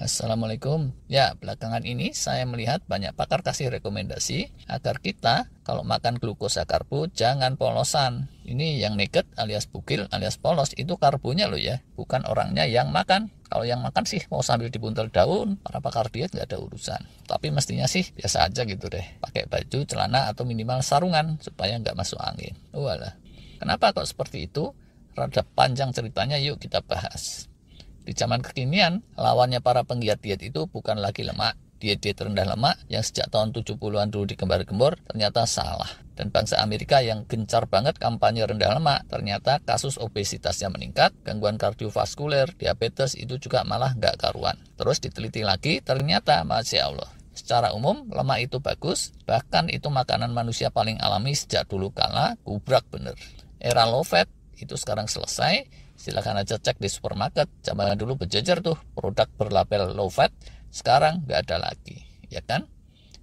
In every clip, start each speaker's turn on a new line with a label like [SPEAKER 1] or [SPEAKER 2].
[SPEAKER 1] Assalamualaikum. Ya, belakangan ini saya melihat banyak pakar kasih rekomendasi agar kita kalau makan glukosa karbo jangan polosan. Ini yang naked alias bukil alias polos itu karbonya loh ya, bukan orangnya yang makan. Kalau yang makan sih mau sambil dibuntel daun, para pakar diet nggak ada urusan. Tapi mestinya sih biasa aja gitu deh, pakai baju, celana atau minimal sarungan supaya nggak masuk angin. Walah, kenapa kok seperti itu? Rada panjang ceritanya, yuk kita bahas. Di zaman kekinian, lawannya para penggiat diet itu bukan lagi lemak. Diet-diet rendah lemak yang sejak tahun 70-an dulu digembar-gembor ternyata salah. Dan bangsa Amerika yang gencar banget kampanye rendah lemak, ternyata kasus obesitasnya meningkat, gangguan kardiovaskuler, diabetes itu juga malah nggak karuan. Terus diteliti lagi, ternyata Masya Allah, secara umum lemak itu bagus, bahkan itu makanan manusia paling alami sejak dulu kala, gubrak bener. Era low fat itu sekarang selesai. Silahkan aja cek di supermarket. Zaman dulu berjejer tuh produk berlabel low fat, sekarang nggak ada lagi, ya kan?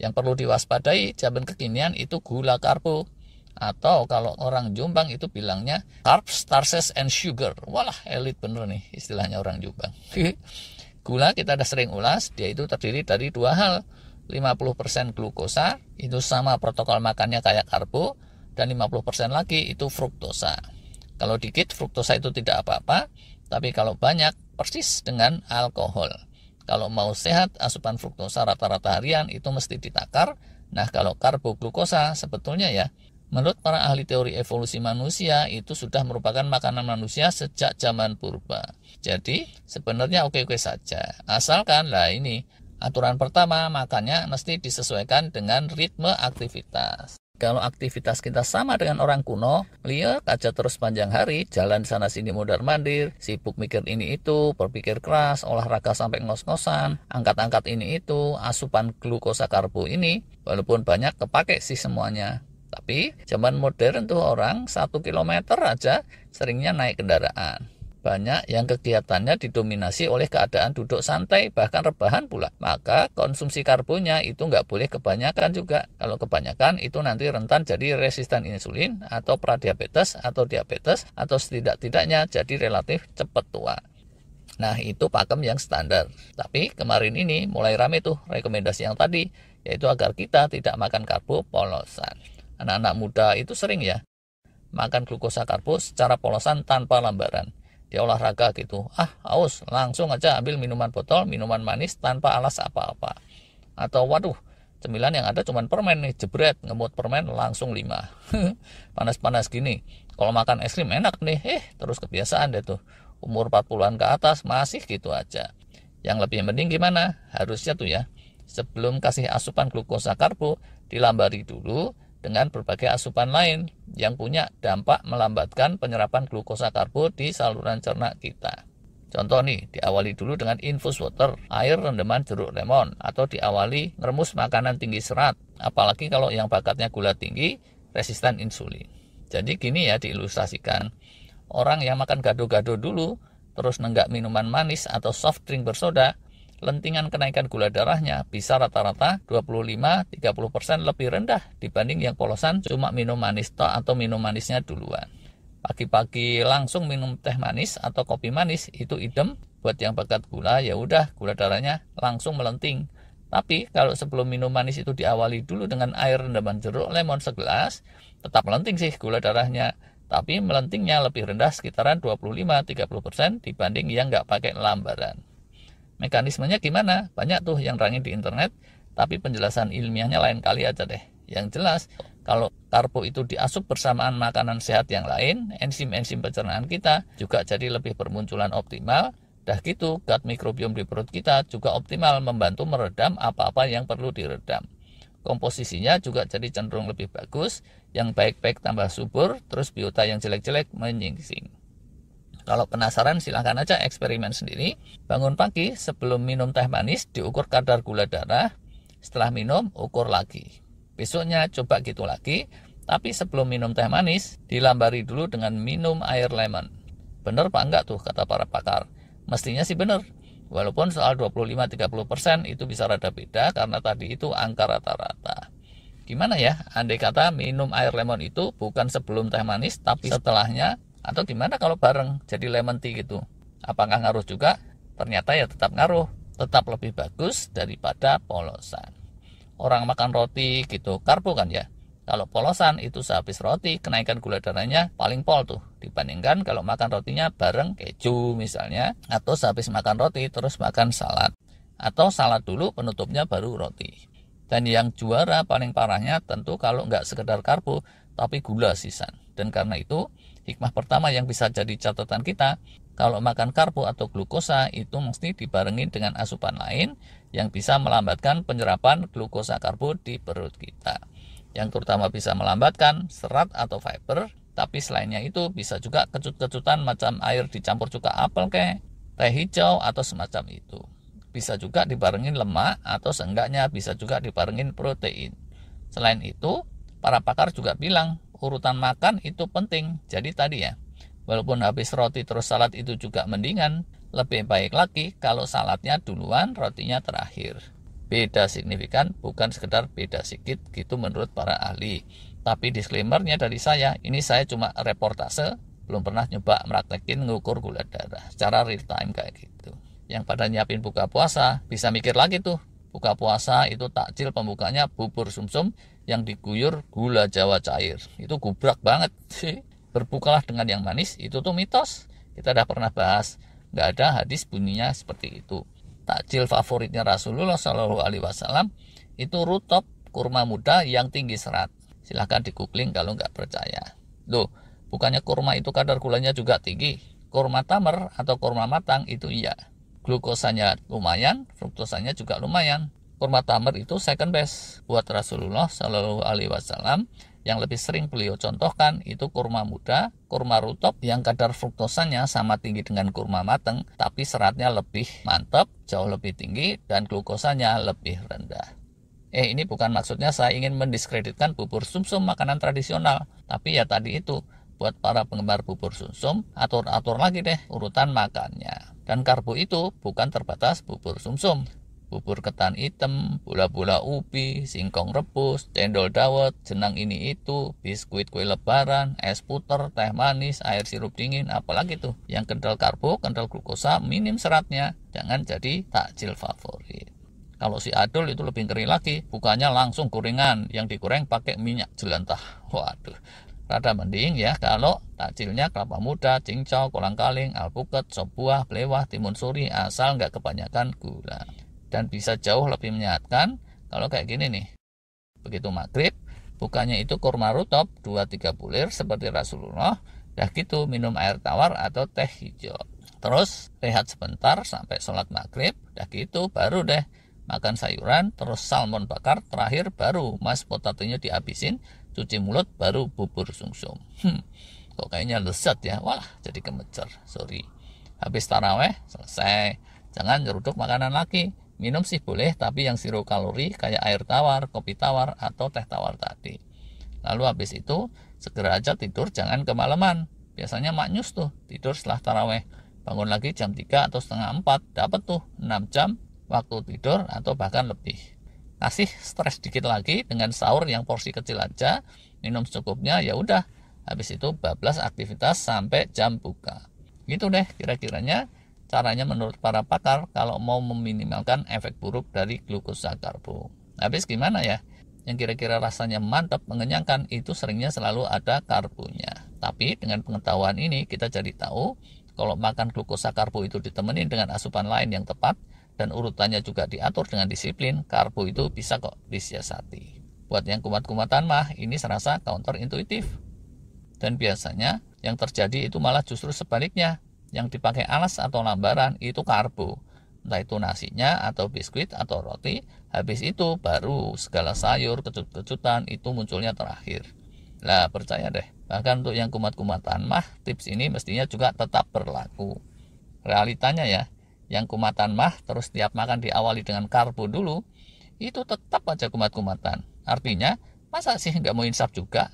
[SPEAKER 1] Yang perlu diwaspadai zaman kekinian itu gula karbo, atau kalau orang Jombang itu bilangnya carbs, starches, and sugar. Walah, elit bener nih istilahnya orang Jombang. Gula kita udah sering ulas, dia itu terdiri dari dua hal. 50% glukosa, itu sama protokol makannya kayak karbo, dan 50% lagi itu fruktosa. Kalau dikit, fruktosa itu tidak apa-apa, tapi kalau banyak, persis dengan alkohol. Kalau mau sehat, asupan fruktosa rata-rata harian itu mesti ditakar. Nah, kalau karbo glukosa sebetulnya ya, menurut para ahli teori evolusi manusia, itu sudah merupakan makanan manusia sejak zaman purba. Jadi, sebenarnya oke-oke saja. Asalkan, ini, aturan pertama, makannya mesti disesuaikan dengan ritme aktivitas. Kalau aktivitas kita sama dengan orang kuno, lihat aja terus panjang hari, jalan sana sini mondar-mandir, sibuk mikir ini itu, berpikir keras, olahraga sampai ngos-ngosan, angkat-angkat ini itu, asupan glukosa karbo ini, walaupun banyak kepake sih semuanya. Tapi zaman modern tuh orang 1 kilometer aja seringnya naik kendaraan. Banyak yang kegiatannya didominasi oleh keadaan duduk santai, bahkan rebahan pula. Maka konsumsi karbonya itu nggak boleh kebanyakan juga. Kalau kebanyakan itu nanti rentan jadi resisten insulin, atau pradiabetes, atau diabetes, atau setidak-tidaknya jadi relatif cepat tua. Nah, itu pakem yang standar. Tapi kemarin ini mulai rame tuh rekomendasi yang tadi, yaitu agar kita tidak makan karbo polosan. Anak-anak muda itu sering ya makan glukosa karbo secara polosan tanpa lambaran. Dia olahraga gitu, haus, langsung aja ambil minuman botol, minuman manis tanpa alas apa-apa. Atau waduh, cemilan yang ada cuma permen nih, jebret, ngemut permen langsung 5. Panas-panas gini, kalau makan es krim enak nih, terus kebiasaan deh tuh. Umur 40-an ke atas masih gitu aja. Yang lebih penting gimana? Harusnya tuh ya, sebelum kasih asupan glukosa karbo, dilambari dulu dengan berbagai asupan lain yang punya dampak melambatkan penyerapan glukosa karbo di saluran cerna kita. Contoh nih, diawali dulu dengan infus water, air rendaman jeruk lemon, atau diawali ngeremus makanan tinggi serat, apalagi kalau yang bakatnya gula tinggi, resisten insulin. Jadi gini ya diilustrasikan, orang yang makan gado-gado dulu, terus nenggak minuman manis atau soft drink bersoda, lentingan kenaikan gula darahnya bisa rata-rata 25-30% lebih rendah dibanding yang polosan cuma minum manis atau minum manisnya duluan. Pagi-pagi langsung minum teh manis atau kopi manis itu idem, buat yang bakat gula ya udah gula darahnya langsung melenting. Tapi kalau sebelum minum manis itu diawali dulu dengan air rendaman jeruk lemon segelas, tetap melenting sih gula darahnya, tapi melentingnya lebih rendah sekitaran 25-30% dibanding yang nggak pakai lambaran. Mekanismenya gimana? Banyak tuh yang rangin di internet, tapi penjelasan ilmiahnya lain kali aja deh. Yang jelas, kalau karbo itu diasup bersamaan makanan sehat yang lain, enzim-enzim pencernaan kita juga jadi lebih bermunculan optimal. Dah gitu, gut mikrobiom di perut kita juga optimal membantu meredam apa-apa yang perlu diredam. Komposisinya juga jadi cenderung lebih bagus, yang baik-baik tambah subur, terus biota yang jelek-jelek menyingsing. Kalau penasaran silahkan aja eksperimen sendiri. Bangun pagi sebelum minum teh manis diukur kadar gula darah. Setelah minum ukur lagi. Besoknya coba gitu lagi. Tapi sebelum minum teh manis dilambari dulu dengan minum air lemon. Bener pak enggak tuh kata para pakar? Mestinya sih bener. Walaupun soal 25-30% itu bisa rada beda karena tadi itu angka rata-rata. Gimana ya andai kata minum air lemon itu bukan sebelum teh manis tapi setelahnya? Atau gimana kalau bareng jadi lemon tea gitu? Apakah ngaruh juga? Ternyata ya tetap ngaruh. tetap lebih bagus daripada polosan. Orang makan roti gitu karbo kan ya. Kalau polosan itu sehabis roti kenaikan gula darahnya paling pol tuh, dibandingkan kalau makan rotinya bareng keju misalnya, atau sehabis makan roti terus makan salad, atau salad dulu penutupnya baru roti. Dan yang juara paling parahnya tentu kalau nggak sekedar karbo tapi gula sisan. Dan karena itu hikmah pertama yang bisa jadi catatan kita, kalau makan karbo atau glukosa itu mesti dibarengin dengan asupan lain yang bisa melambatkan penyerapan glukosa karbo di perut kita. Yang terutama bisa melambatkan serat atau fiber, tapi selainnya itu bisa juga kecut-kecutan macam air dicampur cuka apel teh hijau atau semacam itu. Bisa juga dibarengin lemak atau seenggaknya bisa juga dibarengin protein. Selain itu, para pakar juga bilang urutan makan itu penting. Jadi tadi ya, walaupun habis roti terus salad itu juga mendingan, lebih baik lagi kalau saladnya duluan, rotinya terakhir. Beda signifikan, bukan sekedar beda sedikit gitu menurut para ahli. Tapi disclaimernya dari saya, ini saya cuma reportase, belum pernah nyoba meraktekin ngukur gula darah secara real time kayak gitu. Yang pada nyiapin buka puasa, bisa mikir lagi tuh. Buka puasa itu takjil pembukanya bubur sumsum yang diguyur gula Jawa cair. Itu gubrak banget sih. Berbukalah dengan yang manis, itu tuh mitos. Kita udah pernah bahas, nggak ada hadis bunyinya seperti itu. Takjil favoritnya Rasulullah Shallallahu Alaihi Wasallam itu rutop, kurma muda yang tinggi serat. Silahkan di googling kalau nggak percaya. Loh, bukannya kurma itu kadar gulanya juga tinggi? Kurma tamar atau kurma matang itu iya. Glukosanya lumayan, fruktosanya juga lumayan. Kurma tamar itu second best buat Rasulullah Shallallahu Alaihi Wasallam. Yang lebih sering beliau contohkan itu kurma muda, kurma rutop yang kadar fruktosanya sama tinggi dengan kurma matang, tapi seratnya lebih mantap, jauh lebih tinggi, dan glukosanya lebih rendah. Ini bukan maksudnya saya ingin mendiskreditkan bubur sumsum makanan tradisional, tapi ya tadi itu, buat para penggemar bubur sumsum, atur-atur lagi deh urutan makannya. Dan karbo itu bukan terbatas bubur sumsum. Bubur ketan hitam, bola-bola ubi, singkong rebus, cendol dawet, jenang ini itu, biskuit kue lebaran, es puter, teh manis, air sirup dingin, apalagi tuh. Yang kental karbo, kental glukosa, minim seratnya. Jangan jadi takjil favorit. Kalau si adol itu lebih ngeri lagi, bukannya langsung gorengan, yang digoreng pakai minyak jelantah. Waduh, rada mending ya kalau takjilnya kelapa muda, cincau, kolang-kaling, alpukat, sop buah, belewah, timun suri, asal nggak kebanyakan gula. Dan bisa jauh lebih menyehatkan kalau kayak gini nih. Begitu maghrib, bukannya itu kurma rutop 2-3 bulir seperti Rasulullah, dah gitu minum air tawar atau teh hijau. Terus rehat sebentar sampai sholat maghrib, dah gitu baru deh makan sayuran, terus salmon bakar, terakhir baru mashed potatonya dihabisin, cuci mulut, baru bubur sumsum. Kok kayaknya lezat ya, wah jadi kemecer, sorry. Habis taraweh, selesai, jangan nyeruduk makanan lagi. Minum sih boleh, tapi yang zero kalori kayak air tawar, kopi tawar, atau teh tawar tadi. Lalu habis itu, segera aja tidur, jangan kemalaman. Biasanya maknyus tuh, tidur setelah taraweh. Bangun lagi jam 3 atau setengah 4, dapat tuh 6 jam waktu tidur atau bahkan lebih. Kasih stres dikit lagi dengan sahur yang porsi kecil aja, minum secukupnya, ya udah. Habis itu bablas aktivitas sampai jam buka. Gitu deh kira-kiranya caranya menurut para pakar kalau mau meminimalkan efek buruk dari glukosa karbo. Habis gimana ya? Yang kira-kira rasanya mantap, mengenyangkan, itu seringnya selalu ada karbonya. Tapi dengan pengetahuan ini kita jadi tahu kalau makan glukosa karbo itu ditemenin dengan asupan lain yang tepat dan urutannya juga diatur dengan disiplin, karbo itu bisa kok disiasati. Buat yang kumat-kumatan mah ini serasa counterintuitif. Dan biasanya yang terjadi itu malah justru sebaliknya. Yang dipakai alas atau lambaran itu karbo, entah itu nasinya atau biskuit atau roti. Habis itu baru segala sayur, kecut-kecutan itu munculnya terakhir. Lah percaya deh, bahkan untuk yang kumat-kumatan mah tips ini mestinya juga tetap berlaku. Realitanya ya, yang kumatan mah terus tiap makan diawali dengan karbo dulu, itu tetap aja kumat-kumatan. Artinya masa sih nggak mau insaf juga?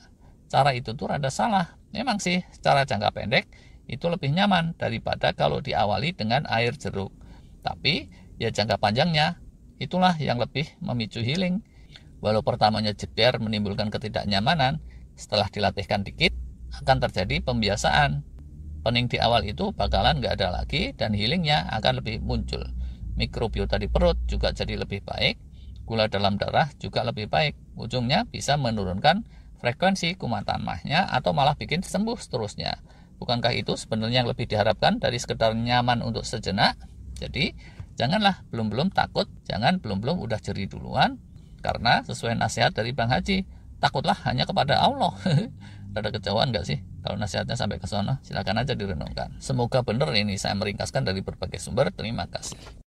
[SPEAKER 1] Cara itu tuh rada salah. Memang sih secara jangka pendek itu lebih nyaman daripada kalau diawali dengan air jeruk. Tapi ya jangka panjangnya itulah yang lebih memicu healing. Walau pertamanya jeder menimbulkan ketidaknyamanan, setelah dilatihkan dikit akan terjadi pembiasaan. Pening di awal itu bakalan nggak ada lagi dan healingnya akan lebih muncul. mikrobiota di perut juga jadi lebih baik, gula dalam darah juga lebih baik. Ujungnya bisa menurunkan frekuensi kuman tanahnya atau malah bikin sembuh seterusnya. Bukankah itu sebenarnya yang lebih diharapkan dari sekedar nyaman untuk sejenak? Jadi janganlah belum-belum takut, jangan belum-belum udah jeri duluan, karena sesuai nasihat dari Bang Haji, takutlah hanya kepada Allah. Rada kejauhan nggak sih kalau nasihatnya sampai ke sana? Silakan aja direnungkan. Semoga benar ini saya meringkaskan dari berbagai sumber. Terima kasih.